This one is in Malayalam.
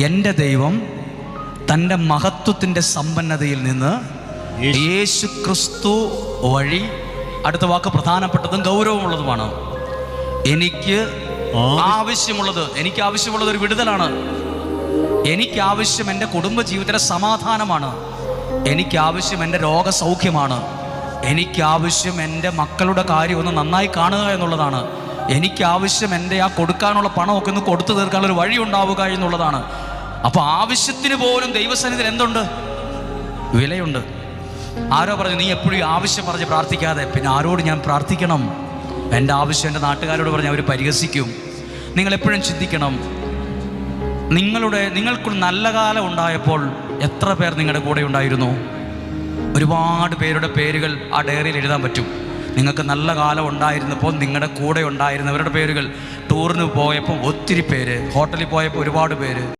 എൻ്റെ ദൈവം തൻ്റെ മഹത്വത്തിൻ്റെ സമ്പന്നതയിൽ നിന്ന് യേശു ക്രിസ്തു വഴി, അടുത്ത വാക്ക് പ്രധാനപ്പെട്ടതും ഗൗരവമുള്ളതുമാണ്, എനിക്ക് ആവശ്യമുള്ളത് ഒരു വിടുതലാണ്. എനിക്കാവശ്യം എൻ്റെ കുടുംബജീവിതത്തിലെ സമാധാനമാണ്. എനിക്കാവശ്യം എൻ്റെ രോഗസൗഖ്യമാണ്. എനിക്കാവശ്യം എൻ്റെ മക്കളുടെ കാര്യം ഒന്ന് നന്നായി കാണുക എന്നുള്ളതാണ്. എനിക്കാവശ്യം എൻ്റെ ആ കൊടുക്കാനുള്ള പണമൊക്കെ ഒന്ന് കൊടുത്തു തീർക്കാനുള്ളൊരു വഴി ഉണ്ടാവുക എന്നുള്ളതാണ്. അപ്പോൾ ആവശ്യത്തിന് പോലും ദൈവസന്നിധിയിൽ എന്തുണ്ട്? വിലയുണ്ട്. ആരോ പറഞ്ഞു, നീ എപ്പോഴും ആവശ്യം പറഞ്ഞ് പ്രാർത്ഥിക്കാതെ പിന്നെ ആരോട് ഞാൻ പ്രാർത്ഥിക്കണം? എൻ്റെ ആവശ്യം എൻ്റെ നാട്ടുകാരോട് പറഞ്ഞ് അവർ പരിഹസിക്കും. നിങ്ങളെപ്പോഴും ചിന്തിക്കണം, നിങ്ങൾക്ക് നല്ല കാലം ഉണ്ടായപ്പോൾ എത്ര പേർ നിങ്ങളുടെ കൂടെ ഉണ്ടായിരുന്നു? ഒരുപാട് പേരുടെ പേരുകൾ ആ ഡയറിയിൽ എഴുതാൻ പറ്റും. നിങ്ങൾക്ക് നല്ല കാലം ഉണ്ടായിരുന്നപ്പോൾ നിങ്ങളുടെ കൂടെ ഉണ്ടായിരുന്നവരുടെ പേരുകൾ, ടൂറിന് പോയപ്പോൾ ഒത്തിരി പേര്, ഹോട്ടലിൽ പോയപ്പോൾ ഒരുപാട് പേര്,